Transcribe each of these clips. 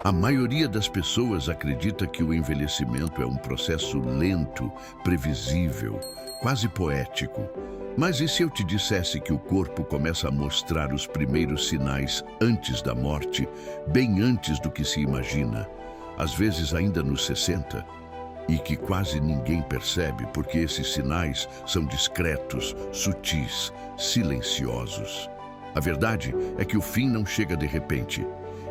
A maioria das pessoas acredita que o envelhecimento é um processo lento, previsível, quase poético. Mas e se eu te dissesse que o corpo começa a mostrar os primeiros sinais antes da morte, bem antes do que se imagina, às vezes ainda nos 60, e que quase ninguém percebe porque esses sinais são discretos, sutis, silenciosos? A verdade é que o fim não chega de repente.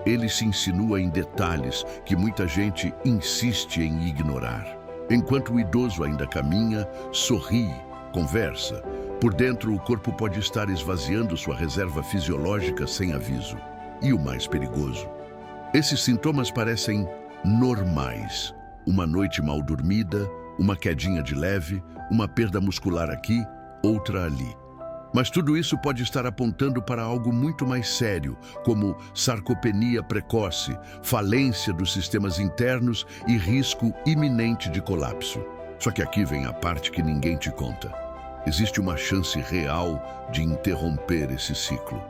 Ele se insinua em detalhes que muita gente insiste em ignorar. Enquanto o idoso ainda caminha, sorri, conversa, por dentro o corpo pode estar esvaziando sua reserva fisiológica sem aviso. E o mais perigoso, esses sintomas parecem normais. Uma noite mal dormida, uma quedinha de leve, uma perda muscular aqui, outra ali. Mas tudo isso pode estar apontando para algo muito mais sério, como sarcopenia precoce, falência dos sistemas internos e risco iminente de colapso. Só que aqui vem a parte que ninguém te conta. Existe uma chance real de interromper esse ciclo.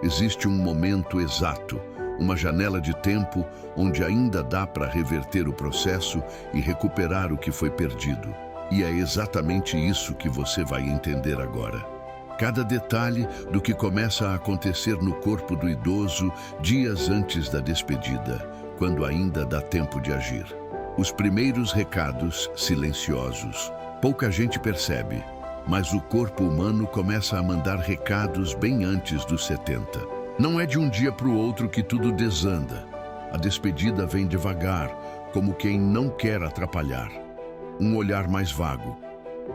Existe um momento exato, uma janela de tempo onde ainda dá para reverter o processo e recuperar o que foi perdido. E é exatamente isso que você vai entender agora. Cada detalhe do que começa a acontecer no corpo do idoso dias antes da despedida, quando ainda dá tempo de agir. Os primeiros recados silenciosos. Pouca gente percebe, mas o corpo humano começa a mandar recados bem antes dos 70. Não é de um dia para o outro que tudo desanda. A despedida vem devagar, como quem não quer atrapalhar. Um olhar mais vago,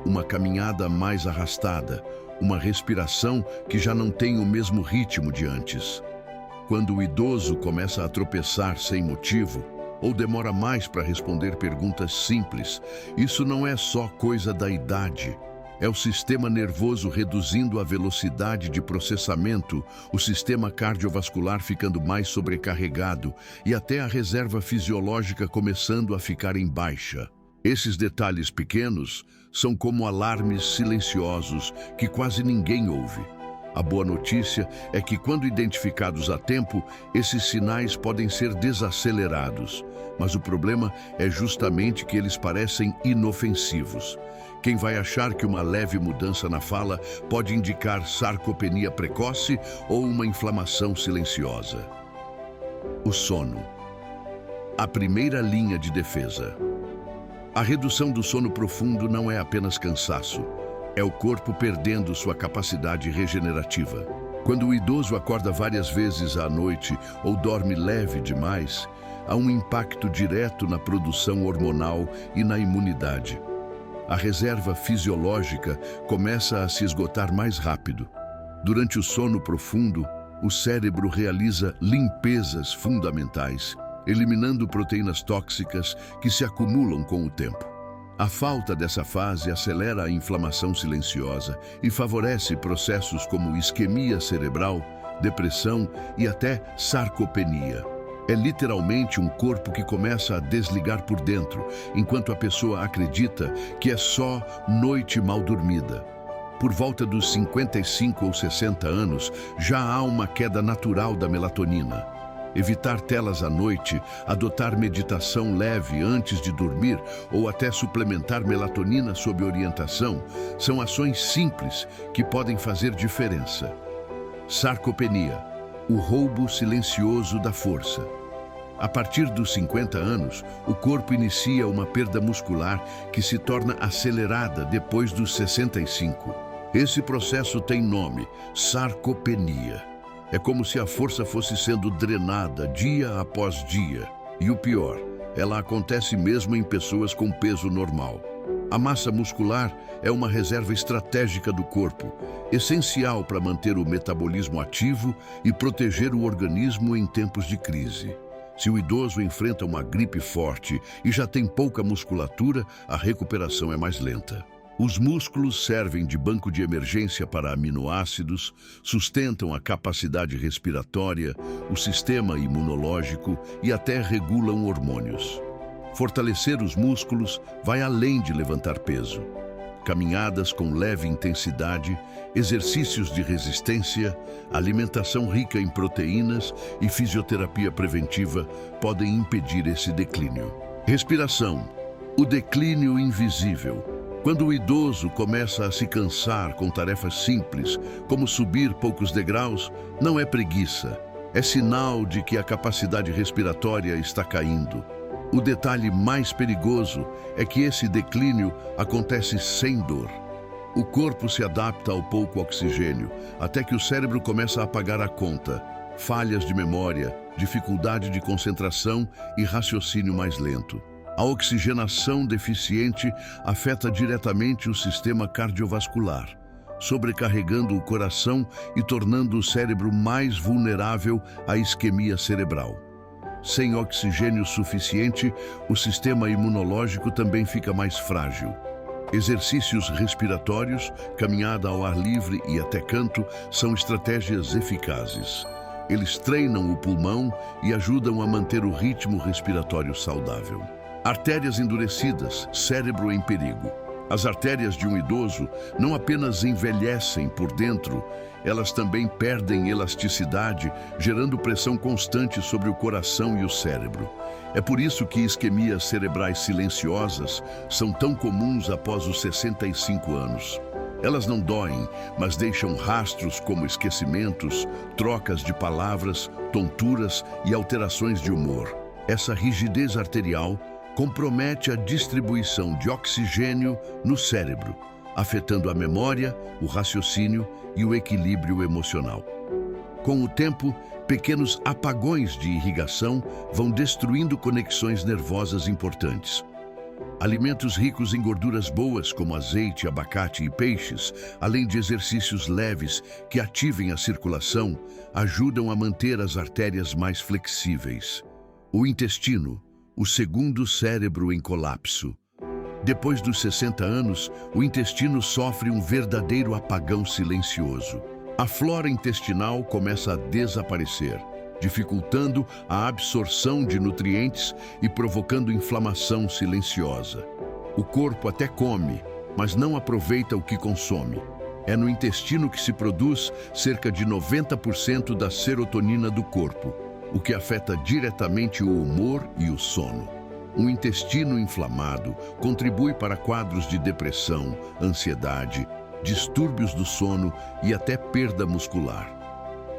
uma caminhada mais arrastada, uma respiração que já não tem o mesmo ritmo de antes. Quando o idoso começa a tropeçar sem motivo, ou demora mais para responder perguntas simples, isso não é só coisa da idade. É o sistema nervoso reduzindo a velocidade de processamento, o sistema cardiovascular ficando mais sobrecarregado e até a reserva fisiológica começando a ficar em baixa. Esses detalhes pequenos são como alarmes silenciosos que quase ninguém ouve. A boa notícia é que, quando identificados a tempo, esses sinais podem ser desacelerados. Mas o problema é justamente que eles parecem inofensivos. Quem vai achar que uma leve mudança na fala pode indicar sarcopenia precoce ou uma inflamação silenciosa? O sono. A primeira linha de defesa. A redução do sono profundo não é apenas cansaço. É o corpo perdendo sua capacidade regenerativa. Quando o idoso acorda várias vezes à noite ou dorme leve demais, há um impacto direto na produção hormonal e na imunidade. A reserva fisiológica começa a se esgotar mais rápido. Durante o sono profundo, o cérebro realiza limpezas fundamentais, eliminando proteínas tóxicas que se acumulam com o tempo. A falta dessa fase acelera a inflamação silenciosa e favorece processos como isquemia cerebral, depressão e até sarcopenia. É literalmente um corpo que começa a desligar por dentro, enquanto a pessoa acredita que é só noite mal dormida. Por volta dos 55 ou 60 anos, já há uma queda natural da melatonina. Evitar telas à noite, adotar meditação leve antes de dormir ou até suplementar melatonina sob orientação são ações simples que podem fazer diferença. Sarcopenia, o roubo silencioso da força. A partir dos 50 anos, o corpo inicia uma perda muscular que se torna acelerada depois dos 65. Esse processo tem nome: sarcopenia. É como se a força fosse sendo drenada dia após dia. E o pior, ela acontece mesmo em pessoas com peso normal. A massa muscular é uma reserva estratégica do corpo, essencial para manter o metabolismo ativo e proteger o organismo em tempos de crise. Se o idoso enfrenta uma gripe forte e já tem pouca musculatura, a recuperação é mais lenta. Os músculos servem de banco de emergência para aminoácidos, sustentam a capacidade respiratória, o sistema imunológico e até regulam hormônios. Fortalecer os músculos vai além de levantar peso. caminhadas com leve intensidade, exercícios de resistência, alimentação rica em proteínas e fisioterapia preventiva podem impedir esse declínio. Respiração. O declínio invisível. Quando o idoso começa a se cansar com tarefas simples, como subir poucos degraus, não é preguiça. É sinal de que a capacidade respiratória está caindo. O detalhe mais perigoso é que esse declínio acontece sem dor. O corpo se adapta ao pouco oxigênio, até que o cérebro começa a pagar a conta. Falhas de memória, dificuldade de concentração e raciocínio mais lento. A oxigenação deficiente afeta diretamente o sistema cardiovascular, sobrecarregando o coração e tornando o cérebro mais vulnerável à isquemia cerebral. Sem oxigênio suficiente, o sistema imunológico também fica mais frágil. Exercícios respiratórios, caminhada ao ar livre e até canto são estratégias eficazes. Eles treinam o pulmão e ajudam a manter o ritmo respiratório saudável. Artérias endurecidas, cérebro em perigo. As artérias de um idoso não apenas envelhecem por dentro, elas também perdem elasticidade, gerando pressão constante sobre o coração e o cérebro. É por isso que isquemias cerebrais silenciosas são tão comuns após os 65 anos. Elas não doem, mas deixam rastros como esquecimentos, trocas de palavras, tonturas e alterações de humor. Essa rigidez arterial compromete a distribuição de oxigênio no cérebro, afetando a memória, o raciocínio e o equilíbrio emocional. Com o tempo, pequenos apagões de irrigação vão destruindo conexões nervosas importantes. Alimentos ricos em gorduras boas, como azeite, abacate e peixes, além de exercícios leves que ativem a circulação, ajudam a manter as artérias mais flexíveis. O intestino, o segundo cérebro em colapso. Depois dos 60 anos, o intestino sofre um verdadeiro apagão silencioso. A flora intestinal começa a desaparecer, dificultando a absorção de nutrientes e provocando inflamação silenciosa. O corpo até come, mas não aproveita o que consome. É no intestino que se produz cerca de 90% da serotonina do corpo, o que afeta diretamente o humor e o sono. Um intestino inflamado contribui para quadros de depressão, ansiedade, distúrbios do sono e até perda muscular.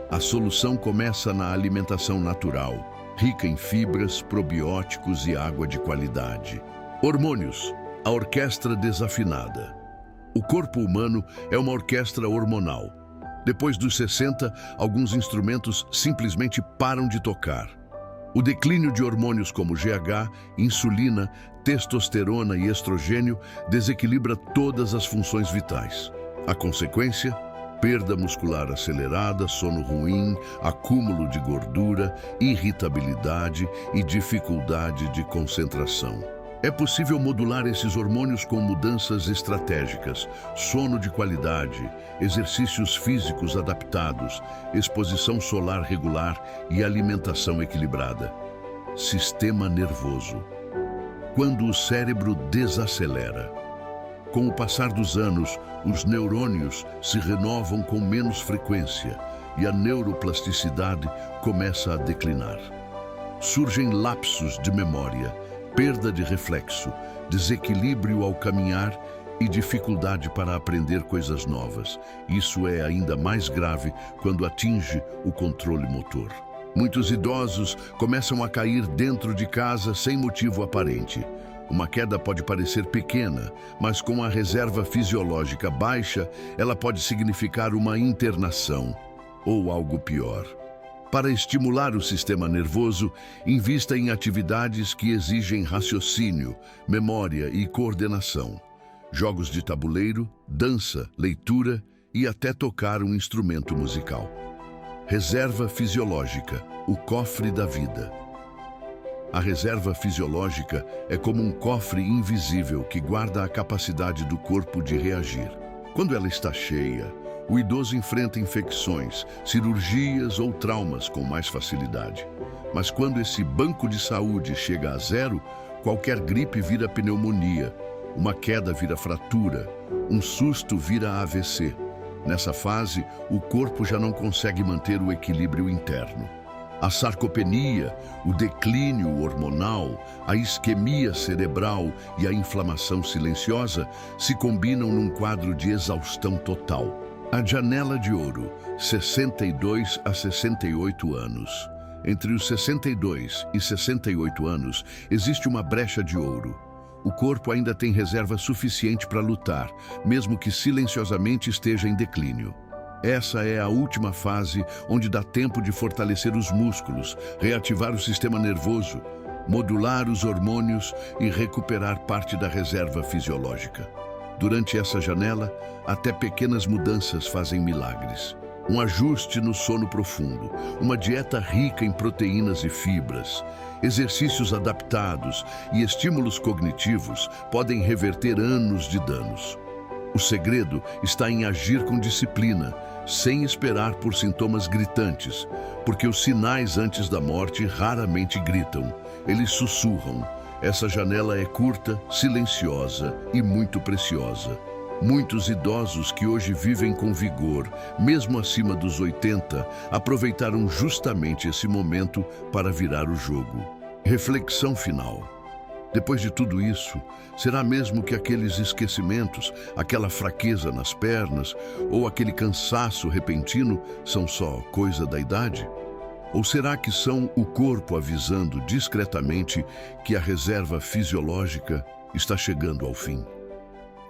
A solução começa na alimentação natural, rica em fibras, probióticos e água de qualidade. Hormônios, a orquestra desafinada. O corpo humano é uma orquestra hormonal. Depois dos 60, alguns instrumentos simplesmente param de tocar. O declínio de hormônios como GH, insulina, testosterona e estrogênio desequilibra todas as funções vitais. A consequência? Perda muscular acelerada, sono ruim, acúmulo de gordura, irritabilidade e dificuldade de concentração. É possível modular esses hormônios com mudanças estratégicas, sono de qualidade, exercícios físicos adaptados, exposição solar regular e alimentação equilibrada. Sistema nervoso. Quando o cérebro desacelera. Com o passar dos anos, os neurônios se renovam com menos frequência e a neuroplasticidade começa a declinar. Surgem lapsos de memória, perda de reflexo, desequilíbrio ao caminhar e dificuldade para aprender coisas novas. Isso é ainda mais grave quando atinge o controle motor. Muitos idosos começam a cair dentro de casa sem motivo aparente. Uma queda pode parecer pequena, mas com a reserva fisiológica baixa, ela pode significar uma internação ou algo pior. Para estimular o sistema nervoso, invista em atividades que exigem raciocínio, memória e coordenação. Jogos de tabuleiro, dança, leitura e até tocar um instrumento musical. Reserva fisiológica, o cofre da vida. A reserva fisiológica é como um cofre invisível que guarda a capacidade do corpo de reagir. Quando ela está cheia, o idoso enfrenta infecções, cirurgias ou traumas com mais facilidade. Mas quando esse banco de saúde chega a zero, qualquer gripe vira pneumonia, Uma queda vira fratura, um susto vira AVC. Nessa fase, o corpo já não consegue manter o equilíbrio interno. A sarcopenia, o declínio hormonal, a isquemia cerebral e a inflamação silenciosa se combinam num quadro de exaustão total. A janela de ouro, 62 a 68 anos. Entre os 62 e 68 anos, existe uma brecha de ouro. O corpo ainda tem reserva suficiente para lutar, mesmo que silenciosamente esteja em declínio. Essa é a última fase onde dá tempo de fortalecer os músculos, reativar o sistema nervoso, modular os hormônios e recuperar parte da reserva fisiológica. Durante essa janela, até pequenas mudanças fazem milagres. Um ajuste no sono profundo, uma dieta rica em proteínas e fibras, exercícios adaptados e estímulos cognitivos podem reverter anos de danos. O segredo está em agir com disciplina, sem esperar por sintomas gritantes, porque os sinais antes da morte raramente gritam, eles sussurram. Essa janela é curta, silenciosa e muito preciosa. Muitos idosos que hoje vivem com vigor, mesmo acima dos 80, aproveitaram justamente esse momento para virar o jogo. Reflexão final. Depois de tudo isso, será mesmo que aqueles esquecimentos, aquela fraqueza nas pernas ou aquele cansaço repentino são só coisa da idade? Ou será que são o corpo avisando discretamente que a reserva fisiológica está chegando ao fim?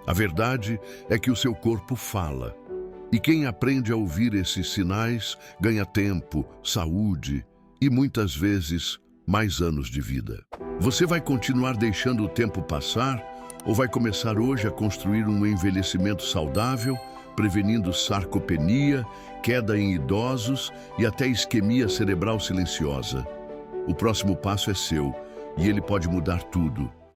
A verdade é que o seu corpo fala. E quem aprende a ouvir esses sinais ganha tempo, saúde e, muitas vezes, mais anos de vida. Você vai continuar deixando o tempo passar ou vai começar hoje a construir um envelhecimento saudável, prevenindo sarcopenia, queda em idosos e até isquemia cerebral silenciosa? O próximo passo é seu e ele pode mudar tudo.